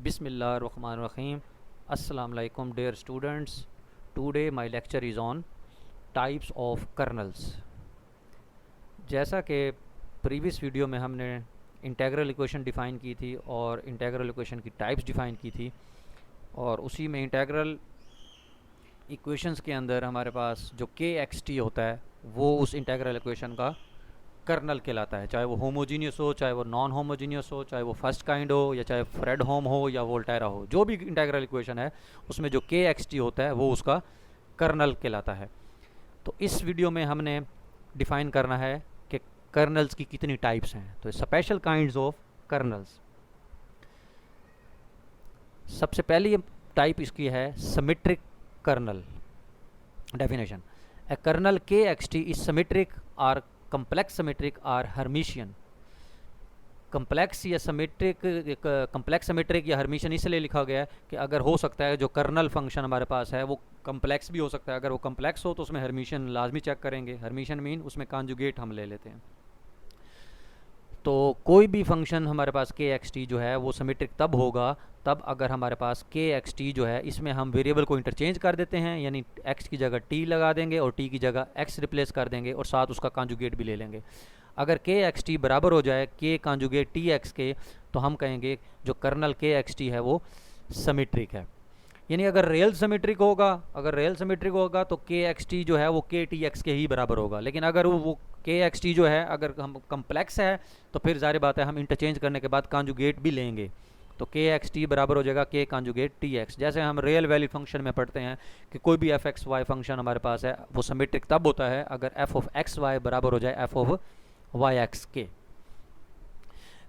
Bismillahirrahmanirrahim. Assalamu alaikum dear students. Today my lecture is on types of kernels. जैसा कि previous video में हमने integral equation define की थी और इंटेग्रल इक्वेशन की टाइप्स डिफ़ाइन की थी, और उसी में इंटेग्रल इक्वेशंस के अंदर हमारे पास जो के एक्स टी होता है वो उस इंटेग्रल इक्वेशन का कर्नल कहलाता है, चाहे वो होमोजीनियस हो, चाहे वो नॉन होमोजीनियस हो, चाहे वो फर्स्ट काइंड हो, या चाहे फ्रेडहोम हो या वोल्टेरा हो। जो भी इंटेग्रल इक्वेशन है उसमें जो के एक्स टी होता है वो उसका कर्नल कहलाता है। तो इस वीडियो में हमने डिफ़ाइन करना है कि कर्नल्स की कितनी टाइप्स हैं। तो स्पेशल काइंड्स ऑफ कर्नल्स। सबसे पहली टाइप इसकी है symmetric kernel. Definition: a kernel K X T is symmetric or complex symmetric or Hermitian। Complex या सिमेट्रिक, कम्प्लेक्स सिमेट्रिक या हर्मिशियन इसलिए लिखा गया है कि अगर हो सकता है जो कर्नल फंक्शन हमारे पास है वो कम्प्लेक्स भी हो सकता है। अगर वो कम्प्लेक्स हो तो उसमें हर्मिशियन लाजमी चेक करेंगे। हर्मिशियन मीन उसमें कॉन्जुगेट हम ले लेते हैं। तो कोई भी फंक्शन हमारे पास के एक्स टी जो है वो सिमेट्रिक तब होगा तब अगर हमारे पास के एक्स टी जो है इसमें हम वेरिएबल को इंटरचेंज कर देते हैं, यानी एक्स की जगह टी लगा देंगे और टी की जगह एक्स रिप्लेस कर देंगे और साथ उसका कॉन्जुगेट भी ले लेंगे। अगर के एक्स टी बराबर हो जाए के कॉन्जुगेट टी एक्स के, तो हम कहेंगे जो कर्नल के एक्स टी है वो सिमेट्रिक है। यानी अगर रियल सिमेट्रिक होगा तो के एक्स टी जो है वो के टी एक्स के ही बराबर होगा। लेकिन अगर वो के एक्स टी जो है अगर हम कम्प्लेक्स है तो फिर ज़ाहिर बात है हम इंटरचेंज करने के बाद कॉन्जुगेट भी लेंगे, तो के एक्स टी बराबर हो जाएगा के कॉन्जुगेट टी एक्स। जैसे हम रियल वैल्यू फंक्शन में पढ़ते हैं कि कोई भी एफ एक्स वाई फंक्शन हमारे पास है वो सिमेट्रिक तब होता है अगर एफ ऑफ एक्स वाई बराबर हो जाए एफ ऑफ वाई एक्स के।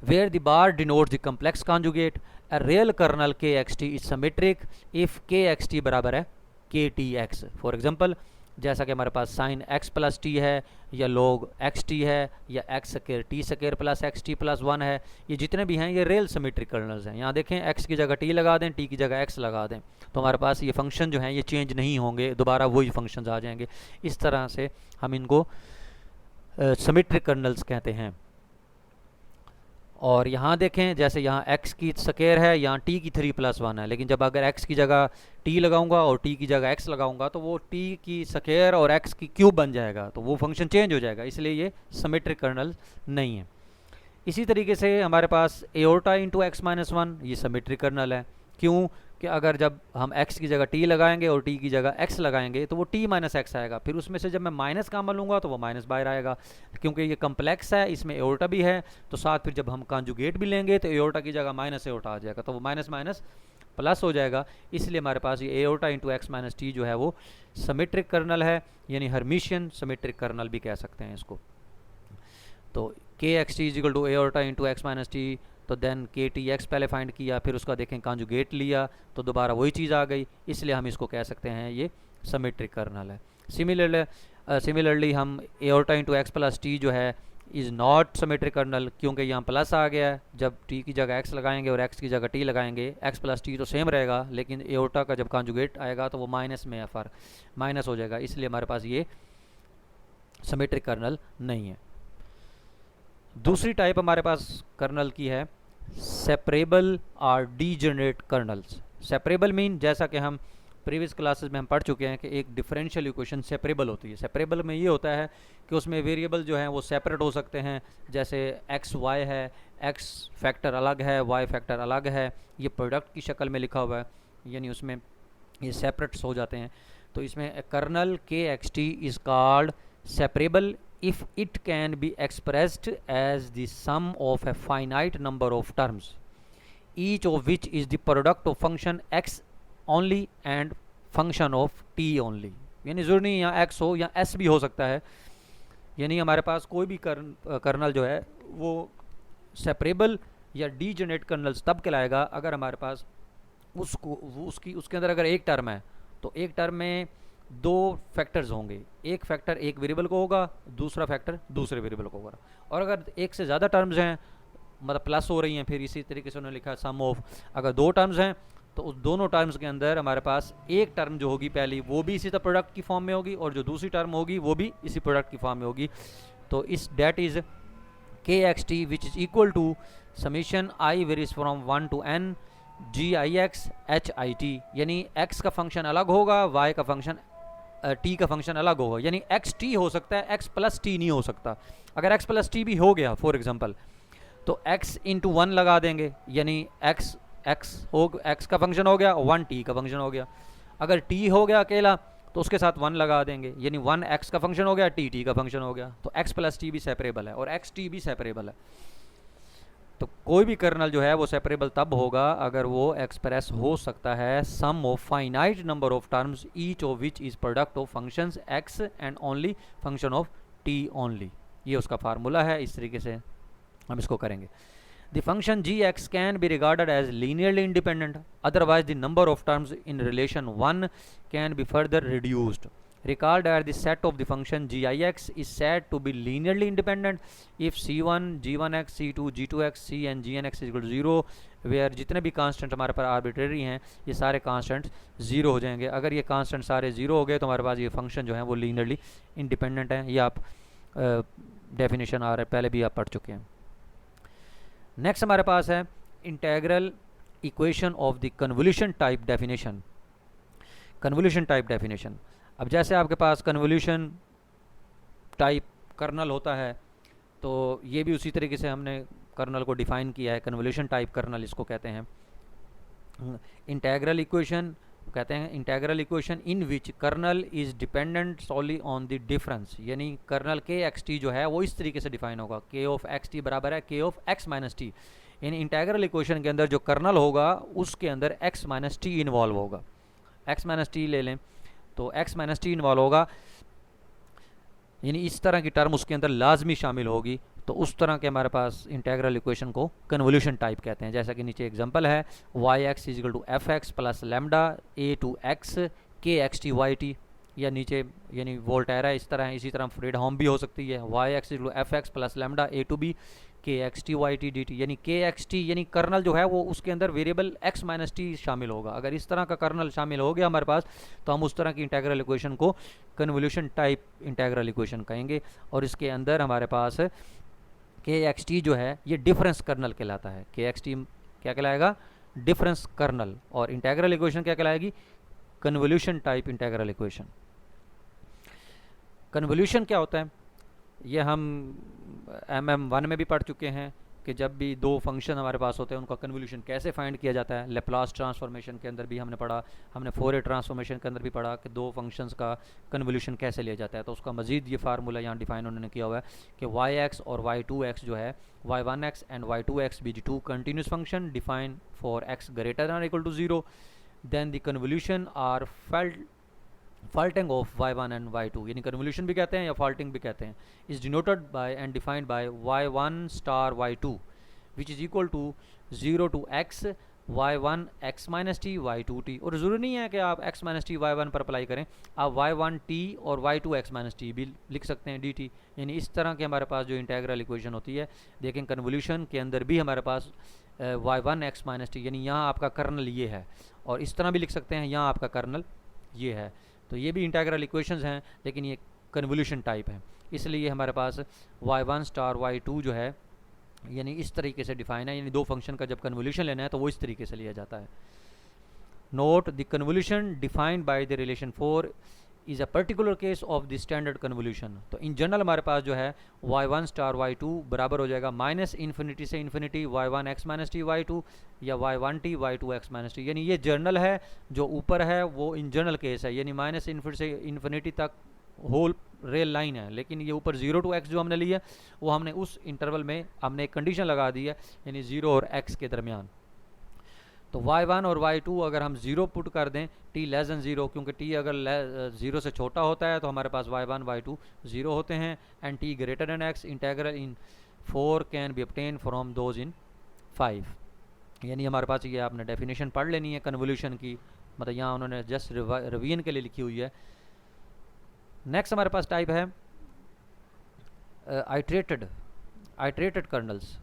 Where the bar denotes the complex conjugate, a real kernel kxt is symmetric if kxt बराबर है ktx। फॉर एग्जाम्पल, जैसा कि हमारे पास साइन x प्लस टी है या log xt है या x square T square plus x T plus 1 है, ये जितने भी हैं ये रियल सिमेट्रिक कर्नल्स हैं। यहाँ देखें x की जगह t लगा दें, t की जगह x लगा दें, तो हमारे पास ये फंक्शन जो हैं ये चेंज नहीं होंगे, दोबारा वही फंक्शंस आ जाएंगे। इस तरह से हम इनको सिमेट्रिक कर्नल्स कहते हैं। और यहाँ देखें, जैसे यहाँ x की स्क्वायर है, यहाँ t की 3+1 है, लेकिन जब अगर x की जगह t लगाऊंगा और t की जगह x लगाऊंगा तो वो t की स्क्वायर और x की क्यूब बन जाएगा, तो वो फंक्शन चेंज हो जाएगा, इसलिए ये सिमेट्रिक कर्नल नहीं है। इसी तरीके से हमारे पास एओर्टा इंटू एक्स माइनस 1 ये सिमेट्रिक कर्नल है। क्यों? कि अगर जब हम x की जगह t लगाएंगे और t की जगह x लगाएंगे तो वो t माइनस एक्स आएगा, फिर उसमें से जब मैं माइनस कामन लूँगा तो वो माइनस बाहर आएगा। क्योंकि ये कम्प्लेक्स है, इसमें एओर्टा भी है, तो साथ फिर जब हम कॉन्जुगेट भी लेंगे तो एओर्टा की जगह माइनस एओर्टा आ जाएगा, तो वो माइनस माइनस प्लस हो जाएगा। इसलिए हमारे पास ये aorta into X minus T जो है वो सिमेट्रिक कर्नल है, यानी हर्मिशियन सिमेट्रिक कर्नल भी कह सकते हैं इसको। तो K X T is equal to एओर्टा इंटू एक्स माइनस टी, तो देन के टी एक्स पहले फाइंड किया, फिर उसका देखें कॉन्जुगेट लिया तो दोबारा वही चीज़ आ गई, इसलिए हम इसको कह सकते हैं ये सिमेट्रिक कर्नल है। सिमिलरली हम aorta into x plus T जो है इज़ नॉट सिमेट्रिक कर्नल, क्योंकि यहाँ प्लस आ गया है। जब टी की जगह एक्स लगाएंगे और एक्स की जगह टी लगाएंगे, एक्स प्लस टी तो सेम रहेगा, लेकिन एओर्टा का जब कॉन्जुगेट आएगा तो वो माइनस में है, फर्क माइनस हो जाएगा, इसलिए हमारे पास ये सिमेट्रिक कर्नल नहीं है। दूसरी टाइप हमारे पास कर्नल की है सेपरेबल और डीजनरेट कर्नल्स। सेपरेबल मीन, जैसा कि हम प्रीवियस क्लासेस में हम पढ़ चुके हैं कि एक डिफरेंशियल इक्वेशन सेपरेबल होती है। सेपरेबल में ये होता है कि उसमें वेरिएबल जो हैं वो सेपरेट हो सकते हैं, जैसे एक्स वाई है, एक्स फैक्टर अलग है, वाई फैक्टर अलग है, ये प्रोडक्ट की शक्ल में लिखा हुआ है, यानी उसमें ये सेपरेट्स हो जाते हैं। तो इसमें colonel K X T is called separable if it can be expressed as the sum of a finite number of terms, each of which is the product of function x only and function of t only। यानी ज़रूरी नहीं यहाँ x हो या s भी हो सकता है, यानी हमारे पास कोई भी कर्नल जो है वो सेपरेबल या डीजनरेट कर्नल्स तब कहलाएगा अगर हमारे पास उसके अंदर अगर एक टर्म है तो एक टर्म में दो फैक्टर्स होंगे, एक फैक्टर एक वेरिएबल को होगा, दूसरा फैक्टर दूसरे वेरिएबल को होगा। और अगर एक से ज़्यादा टर्म्स हैं, मतलब प्लस हो रही हैं, फिर इसी तरीके से उन्होंने लिखा सम ऑफ, अगर दो टर्म्स हैं तो उस दोनों टर्म्स के अंदर हमारे पास एक टर्म जो होगी पहली वो भी इसी तरह प्रोडक्ट की फॉर्म में होगी और जो दूसरी टर्म होगी वो भी इसी प्रोडक्ट की फॉर्म में होगी। तो इस that is K X T which is equal to summation I varies from 1 to n GIX HIT, यानी x का फंक्शन अलग होगा, y का फंक्शन t का फंक्शन अलग होगा, यानी x t हो सकता है, x प्लस टी नहीं हो सकता। अगर x प्लस टी भी हो गया फॉर एग्जांपल, तो x इंटू वन लगा देंगे, यानी x का फंक्शन हो गया, 1 t का फंक्शन हो गया। अगर t हो गया अकेला तो उसके साथ 1 लगा देंगे, यानी 1 x का फंक्शन हो गया, t का फंक्शन हो गया। तो x प्लस टी भी सेपरेबल है और x t भी सेपरेबल है। तो कोई भी कर्नल जो है वो सेपरेबल तब होगा अगर वो एक्सप्रेस हो सकता है sum of finite number of terms each of which is product of functions x and only function of t only. ये उसका फार्मूला है, इस तरीके से हम इसको करेंगे। The function gx can be regarded as linearly independent, otherwise the number of terms in relation 1 can be further reduced. Recall that the set of the function gix is said to be linearly independent if c1, g1x, c2, g2x, c and gnx is equal to 0, where जितने भी constant हमारे पास arbitrary हैं ये सारे constant zero हो जाएंगे। अगर ये कांस्टेंट सारे ज़ीरो हो गए तो हमारे पास ये फंक्शन जो है वो लीनियरली इंडिपेंडेंट है। ये आप डेफिनेशन आ रहा है, पहले भी आप पढ़ चुके हैं। नेक्स्ट हमारे पास है integral equation of the convolution type definition. Convolution type definition, अब जैसे आपके पास कन्वोल्यूशन टाइप कर्नल होता है तो ये भी उसी तरीके से हमने कर्नल को डिफाइन किया है। कन्वोल्यूशन टाइप कर्नल इसको कहते हैं। इंटेग्रल इक्वेशन कहते हैं integral equation in which kernel is dependent solely on the difference, यानी कर्नल के एक्स टी जो है वो इस तरीके से डिफाइन होगा, के ऑफ एक्स टी बराबर है के ऑफ एक्स माइनस टी। यानी इंटेग्रल इक्वेशन के अंदर जो कर्नल होगा उसके अंदर एक्स माइनस टी इन्वॉल्व होगा। एक्स माइनस टी ले लें तो एक्स माइनस टी इन्वॉल्व होगा, यानी इस तरह की टर्म उसके अंदर लाजमी शामिल होगी। तो उस तरह के हमारे पास इंटेग्रल इक्वेशन को कन्वोल्यूशन टाइप कहते हैं। जैसा कि नीचे एग्जांपल है y(x) is equal to fx plus lambda a to x kxt yt, या नीचे यानी वोल्टेरा इस तरह है। इसी तरह फ्रीडहोम भी हो सकती है y(x) is equal to fx plus lambda a to b kxt yt dt, यानी kxt यानी कर्नल जो है वो उसके अंदर वेरिएबल x माइनस टी शामिल होगा। अगर इस तरह का कर्नल शामिल हो गया हमारे पास तो हम उस तरह की इंटेग्रल इक्वेशन को कन्वोल्यूशन टाइप इंटेग्रल इक्वेशन कहेंगे। और इसके अंदर हमारे पास kxt जो है ये डिफरेंस कर्नल कहलाता है। kxt क्या कहलाएगा? Difference kernel. और इंटेग्रल इक्वेशन क्या कहलाएगी? Convolution type integral equation. Convolution क्या होता है ये हम MM1 में भी पढ़ चुके हैं कि जब भी दो फंक्शन हमारे पास होते हैं उनका कन्वोल्यूशन कैसे फाइंड किया जाता है। लेप्लास ट्रांसफॉर्मेशन के अंदर भी हमने पढ़ा, हमने फोरियर ट्रांसफॉर्मेशन के अंदर भी पढ़ा कि दो फंक्शंस का कन्वोल्यूशन कैसे लिया जाता है। तो उसका मजीद ये फार्मूला यहाँ डिफाइन उन्होंने किया हुआ है कि y(x) और y2x जो है y1x and y2x be two continuous function defined for x greater than equal to 0, then the convolution or faltung of y1 and y2, यानी कन्वोल्यूशन भी कहते हैं या फाल्टिंग भी कहते हैं, is denoted by and defined by y1 star y2 which is equal to 0 to x y1 x minus T y2 t। और ज़रूरी नहीं है कि आप x माइनस टी y1 पर अप्लाई करें, आप y1 t और y2 x माइनस टी भी लिख सकते हैं dt। यानी इस तरह के हमारे पास जो इंटेग्रल इक्वेशन होती है, देखें कन्वोल्यूशन के अंदर भी हमारे पास y1 x माइनस टी, यानी यहाँ आपका कर्नल ये है, और इस तरह भी लिख सकते हैं यहाँ आपका कर्नल ये है। तो ये भी इंटेग्रल इक्वेशंस हैं लेकिन ये कन्वोल्यूशन टाइप है, इसलिए हमारे पास y1 स्टार y2 जो है यानी इस तरीके से डिफाइन है। यानी दो फंक्शन का जब कन्वोल्यूशन लेना है तो वो इस तरीके से लिया जाता है। Note the convolution defined by the relation 4 is a particular case of the standard convolution. तो इन जनरल हमारे पास जो है y1 स्टार y2 बराबर हो जाएगा माइनस इन्फिनिटी से infinity y1 x minus T y2 या y1 t y2 x minus T. यानी ये जर्नल है, जो ऊपर है वो इन जनरल केस है, यानी माइनस इन्फिनिटी से इन्फिनिटी तक होल रेल लाइन है। लेकिन ये ऊपर 0 टू x जो हमने लिया वो हमने उस इंटरवल में हमने एक कंडीशन लगा दी है, यानी 0 और x के दरमियान। तो y1 और y2 अगर हम 0 पुट कर दें t लेस दैन 0, क्योंकि t अगर 0 से छोटा होता है तो हमारे पास y1 y2 0 होते हैं, and t greater than x integral in 4 can be obtain from those in 5। यानी हमारे पास ये आपने डेफिनेशन पढ़ लेनी है कन्वोल्यूशन की, मतलब यहाँ उन्होंने जस्ट रिवीजन के लिए लिखी हुई है। नेक्स्ट हमारे पास टाइप है आइट्रेटेड कर्नल्स।